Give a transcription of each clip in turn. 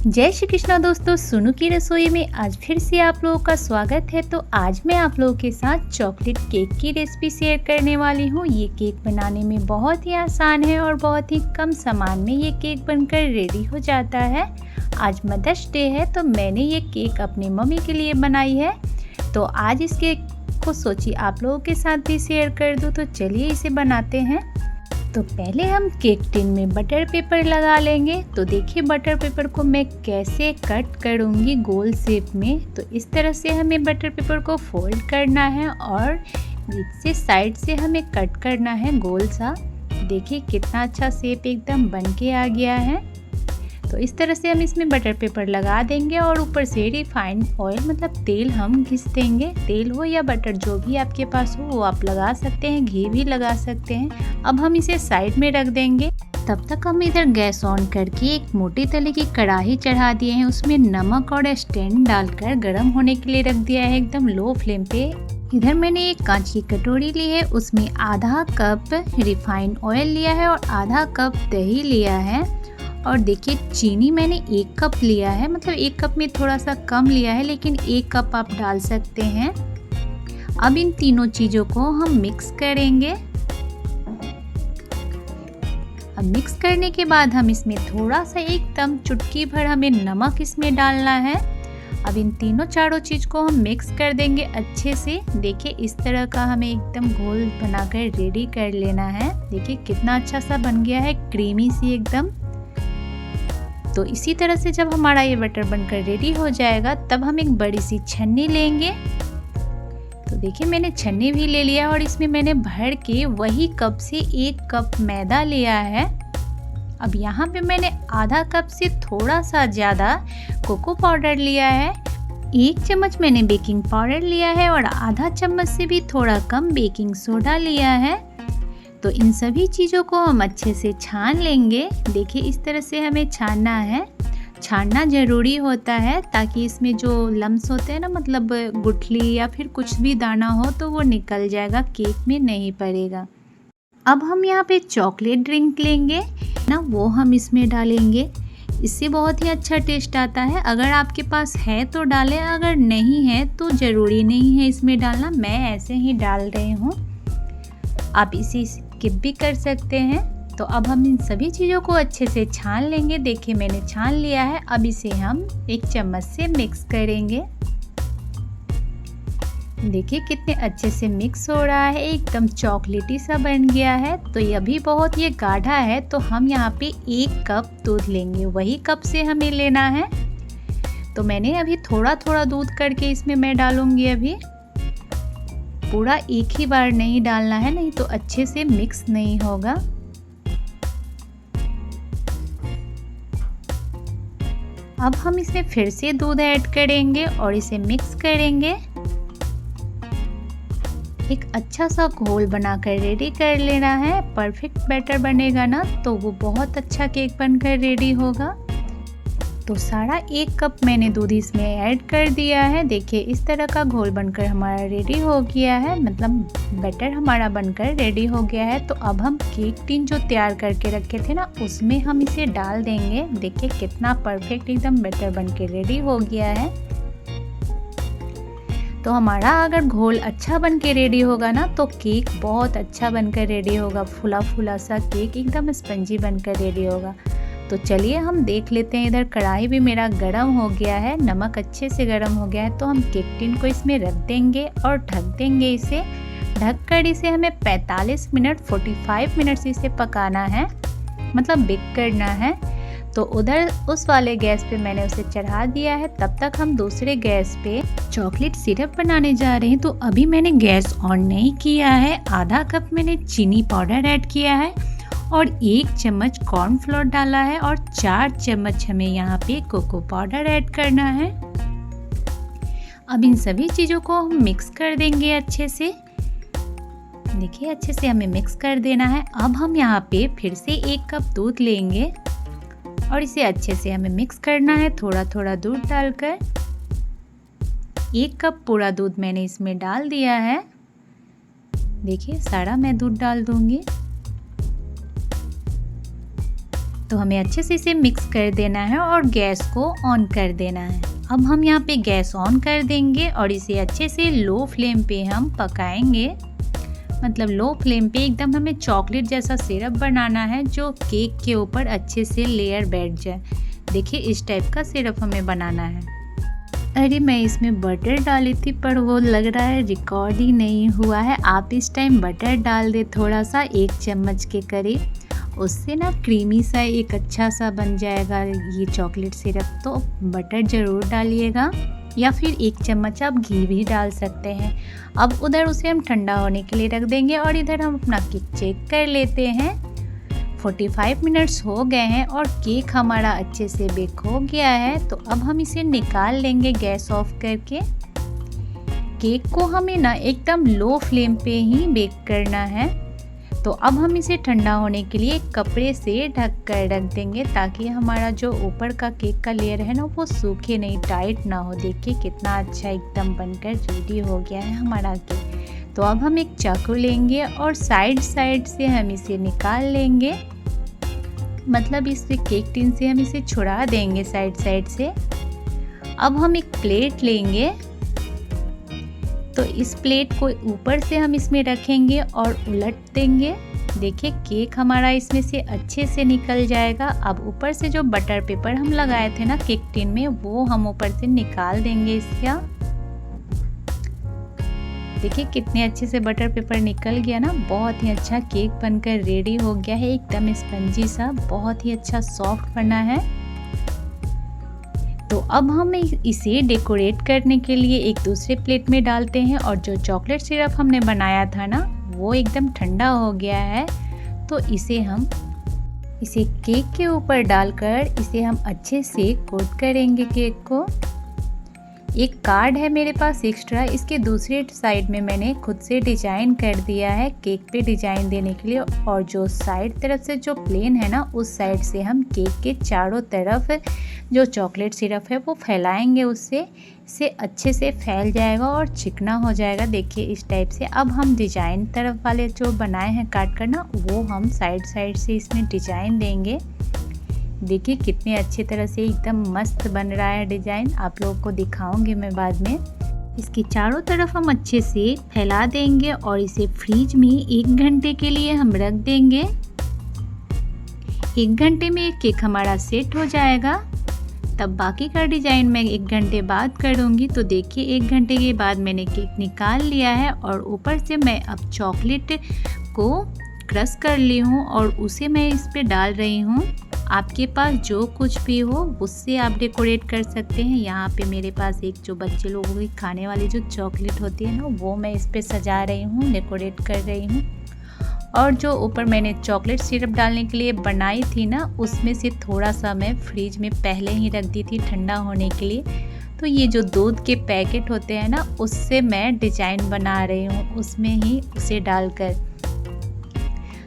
जय श्री कृष्णा दोस्तों, सुनु की रसोई में आज फिर से आप लोगों का स्वागत है। तो आज मैं आप लोगों के साथ चॉकलेट केक की रेसिपी शेयर करने वाली हूँ। ये केक बनाने में बहुत ही आसान है और बहुत ही कम सामान में ये केक बनकर रेडी हो जाता है। आज मदर्स डे है तो मैंने ये केक अपनी मम्मी के लिए बनाई है। तो आज इस केक को सोची आप लोगों के साथ भी शेयर कर दूँ। तो चलिए इसे बनाते हैं। तो पहले हम केक टिन में बटर पेपर लगा लेंगे। तो देखिए बटर पेपर को मैं कैसे कट करूँगी गोल शेप में। तो इस तरह से हमें बटर पेपर को फोल्ड करना है और इससे साइड से हमें कट करना है गोल सा। देखिए कितना अच्छा शेप एकदम बन के आ गया है। तो इस तरह से हम इसमें बटर पेपर लगा देंगे और ऊपर से रिफाइंड ऑयल मतलब तेल हम घिस देंगे। तेल हो या बटर जो भी आपके पास हो वो आप लगा सकते हैं, घी भी लगा सकते हैं। अब हम इसे साइड में रख देंगे। तब तक हम इधर गैस ऑन करके एक मोटे तले की कढ़ाई चढ़ा दिए हैं। उसमें नमक और स्टैंड डालकर गर्म होने के लिए रख दिया है एकदम लो फ्लेम पे। इधर मैंने एक कांच की कटोरी ली है, उसमें आधा कप रिफाइंड ऑयल लिया है और आधा कप दही लिया है। और देखिए चीनी मैंने 1 कप लिया है, मतलब 1 कप में थोड़ा सा कम लिया है लेकिन 1 कप आप डाल सकते हैं। अब इन तीनों चीज़ों को हम मिक्स करेंगे। अब मिक्स करने के बाद हम इसमें थोड़ा सा एकदम चुटकी भर हमें नमक इसमें डालना है। अब इन तीनों चारों चीज़ को हम मिक्स कर देंगे अच्छे से। देखिए इस तरह का हमें एकदम घोल बनाकर रेडी कर लेना है। देखिए कितना अच्छा सा बन गया है, क्रीमी सी एकदम। तो इसी तरह से जब हमारा ये बटर बनकर रेडी हो जाएगा तब हम एक बड़ी सी छन्नी लेंगे। तो देखिए मैंने छन्नी भी ले लिया और इसमें मैंने भर के वही कप से 1 कप मैदा लिया है। अब यहाँ पे मैंने आधा कप से थोड़ा सा ज़्यादा कोको पाउडर लिया है। 1 चम्मच मैंने बेकिंग पाउडर लिया है और आधा चम्मच से भी थोड़ा कम बेकिंग सोडा लिया है। तो इन सभी चीज़ों को हम अच्छे से छान लेंगे। देखिए इस तरह से हमें छानना है। छानना ज़रूरी होता है ताकि इसमें जो लम्स होते हैं ना, मतलब गुठली या फिर कुछ भी दाना हो तो वो निकल जाएगा, केक में नहीं पड़ेगा। अब हम यहाँ पे चॉकलेट ड्रिंक लेंगे ना, वो हम इसमें डालेंगे। इससे बहुत ही अच्छा टेस्ट आता है। अगर आपके पास है तो डालें, अगर नहीं है तो ज़रूरी नहीं है इसमें डालना। मैं ऐसे ही डाल रही हूँ, आप इसे स्किप भी कर सकते हैं। तो अब हम इन सभी चीज़ों को अच्छे से छान लेंगे। देखिए मैंने छान लिया है। अब इसे हम 1 चम्मच से मिक्स करेंगे। देखिए कितने अच्छे से मिक्स हो रहा है, एकदम चॉकलेटी सा बन गया है। तो ये अभी बहुत ये गाढ़ा है तो हम यहाँ पे 1 कप दूध लेंगे, वही कप से हमें लेना है। तो मैंने अभी थोड़ा थोड़ा दूध करके इसमें मैं डालूंगी। अभी पूरा एक ही बार नहीं डालना है, नहीं तो अच्छे से मिक्स नहीं होगा। अब हम इसमें फिर से दूध ऐड करेंगे और इसे मिक्स करेंगे। एक अच्छा सा घोल बनाकर रेडी कर लेना है। परफेक्ट बैटर बनेगा ना तो वो बहुत अच्छा केक बनकर रेडी होगा। तो सारा 1 कप मैंने दूध इसमें ऐड कर दिया है। देखिए इस तरह का घोल बनकर हमारा रेडी हो गया है, मतलब बैटर हमारा बनकर रेडी हो गया है। तो अब हम केक टिन जो तैयार करके रखे थे ना उसमें हम इसे डाल देंगे। देखिए कितना परफेक्ट एकदम बैटर बनकर रेडी हो गया है। तो हमारा अगर घोल अच्छा बन के रेडी होगा ना तो केक बहुत अच्छा बनकर रेडी होगा। फूला फूला सा केक एकदम स्पंजी बनकर रेडी होगा। तो चलिए हम देख लेते हैं। इधर कढ़ाई भी मेरा गरम हो गया है, नमक अच्छे से गरम हो गया है। तो हम केक टिन को इसमें रख देंगे और ढक देंगे इसे। ढककर इसे हमें 45 मिनट 45 मिनट से इसे पकाना है, मतलब बेक करना है। तो उधर उस वाले गैस पे मैंने उसे चढ़ा दिया है। तब तक हम दूसरे गैस पे चॉकलेट सिरप बनाने जा रहे हैं। तो अभी मैंने गैस ऑन नहीं किया है। आधा कप मैंने चीनी पाउडर ऐड किया है और 1 चम्मच कॉर्नफ्लोर डाला है और 4 चम्मच हमें यहाँ पे कोको पाउडर ऐड करना है। अब इन सभी चीज़ों को हम मिक्स कर देंगे अच्छे से। देखिए अच्छे से हमें मिक्स कर देना है। अब हम यहाँ पे फिर से 1 कप दूध लेंगे और इसे अच्छे से हमें मिक्स करना है, थोड़ा थोड़ा दूध डालकर। 1 कप पूरा दूध मैंने इसमें डाल दिया है। देखिए सारा मैं दूध डाल दूंगी। तो हमें अच्छे से इसे मिक्स कर देना है और गैस को ऑन कर देना है। अब हम यहाँ पे गैस ऑन कर देंगे और इसे अच्छे से लो फ्लेम पे हम पकाएंगे। मतलब लो फ्लेम पे एकदम हमें चॉकलेट जैसा सिरप बनाना है जो केक के ऊपर अच्छे से लेयर बैठ जाए। देखिए इस टाइप का सिरप हमें बनाना है। अरे मैं इसमें बटर डाली थी पर वो लग रहा है रिकॉर्ड ही नहीं हुआ है। आप इस टाइम बटर डाल दे थोड़ा सा, 1 चम्मच के करीब। उससे ना क्रीमी सा एक अच्छा सा बन जाएगा ये चॉकलेट सिरप। तो बटर ज़रूर डालिएगा या फिर 1 चम्मच आप घी भी डाल सकते हैं। अब उधर उसे हम ठंडा होने के लिए रख देंगे और इधर हम अपना केक चेक कर लेते हैं। 45 मिनट्स हो गए हैं और केक हमारा अच्छे से बेक हो गया है। तो अब हम इसे निकाल लेंगे गैस ऑफ करके। केक को हमें ना एकदम लो फ्लेम पे ही बेक करना है। तो अब हम इसे ठंडा होने के लिए कपड़े से ढक कर रख देंगे ताकि हमारा जो ऊपर का केक का लेयर है ना वो सूखे नहीं, टाइट ना हो। देखिए कितना अच्छा एकदम बनकर रेडी हो गया है हमारा केक। तो अब हम एक चाकू लेंगे और साइड से हम इसे निकाल लेंगे। मतलब इस केक टिन से हम इसे छुड़ा देंगे साइड से। अब हम एक प्लेट लेंगे। तो इस प्लेट को ऊपर से हम इसमें रखेंगे और उलट देंगे। देखिए केक हमारा इसमें से अच्छे से निकल जाएगा। अब ऊपर से जो बटर पेपर हम लगाए थे ना केक टिन में वो हम ऊपर से निकाल देंगे इसका। देखिए कितने अच्छे से बटर पेपर निकल गया ना। बहुत ही अच्छा केक बनकर रेडी हो गया है, एकदम स्पंजी सा, बहुत ही अच्छा सॉफ्ट बना है। तो अब हम इसे डेकोरेट करने के लिए एक दूसरे प्लेट में डालते हैं और जो चॉकलेट सिरप हमने बनाया था ना वो एकदम ठंडा हो गया है। तो इसे केक के ऊपर डालकर इसे हम अच्छे से कोट करेंगे केक को। एक कार्ड है मेरे पास एक्स्ट्रा, इसके दूसरे साइड में मैंने खुद से डिजाइन कर दिया है केक पे डिजाइन देने के लिए। और जो साइड तरफ से जो प्लेन है ना उस साइड से हम केक के चारों तरफ जो चॉकलेट सिरप है वो फैलाएंगे। इससे अच्छे से फैल जाएगा और चिकना हो जाएगा। देखिए इस टाइप से। अब हम डिजाइन तरफ वाले जो बनाए हैं काट कर ना वो हम साइड से इसमें डिजाइन देंगे। देखिए कितने अच्छे तरह से एकदम मस्त बन रहा है डिजाइन। आप लोगों को दिखाऊंगी मैं बाद में। इसके चारों तरफ हम अच्छे से फैला देंगे और इसे फ्रीज में 1 घंटे के लिए हम रख देंगे। 1 घंटे में केक हमारा सेट हो जाएगा। तब बाकी का डिजाइन मैं 1 घंटे बाद करूँगी। तो देखिए 1 घंटे के बाद मैंने केक निकाल लिया है और ऊपर से मैं अब चॉकलेट को क्रश कर ली हूँ और उसे मैं इस पे डाल रही हूँ। आपके पास जो कुछ भी हो उससे आप डेकोरेट कर सकते हैं। यहाँ पे मेरे पास एक जो बच्चे लोगों की खाने वाली जो चॉकलेट होती है ना वो मैं इस पे सजा रही हूँ, डेकोरेट कर रही हूँ। और जो ऊपर मैंने चॉकलेट सिरप डालने के लिए बनाई थी ना उसमें से थोड़ा सा मैं फ्रिज में पहले ही रख दी थी ठंडा होने के लिए। तो ये जो दूध के पैकेट होते हैं ना उससे मैं डिजाइन बना रही हूँ, उसमें ही उसे डालकर।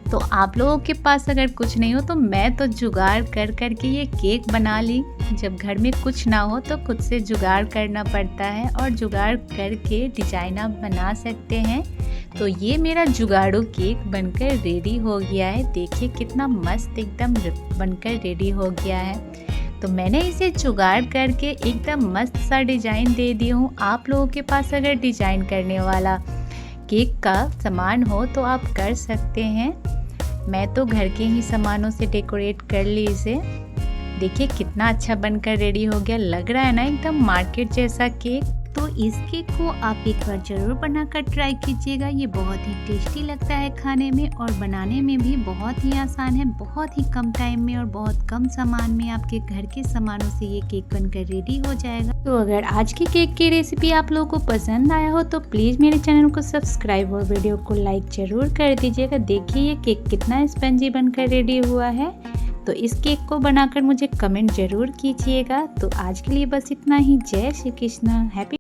तो आप लोगों के पास अगर कुछ नहीं हो तो मैं तो जुगाड़ कर के ये केक बना ली। जब घर में कुछ ना हो तो खुद से जुगाड़ करना पड़ता है और जुगाड़ करके डिजाइन आप बना सकते हैं। तो ये मेरा जुगाड़ू केक बनकर रेडी हो गया है। देखिए कितना मस्त एकदम बनकर रेडी हो गया है। तो मैंने इसे जुगाड़ करके एकदम मस्त सा डिजाइन दे दी हूँ। आप लोगों के पास अगर डिजाइन करने वाला केक का सामान हो तो आप कर सकते हैं। मैं तो घर के ही सामानों से डेकोरेट कर ली इसे। देखिए कितना अच्छा बनकर रेडी हो गया। लग रहा है ना एकदम मार्केट जैसा केक। तो इस केक को आप एक बार ज़रूर बनाकर ट्राई कीजिएगा। ये बहुत ही टेस्टी लगता है खाने में और बनाने में भी बहुत ही आसान है। बहुत ही कम टाइम में और बहुत कम सामान में आपके घर के सामानों से ये केक बनकर रेडी हो जाएगा। तो अगर आज की केक की रेसिपी आप लोगों को पसंद आया हो तो प्लीज़ मेरे चैनल को सब्सक्राइब और वीडियो को लाइक ज़रूर कर दीजिएगा। देखिए ये केक कितना स्पंजी बनकर रेडी हुआ है। तो इस केक को बनाकर मुझे कमेंट ज़रूर कीजिएगा। तो आज के लिए बस इतना ही। जय श्री कृष्ण। हैप्पी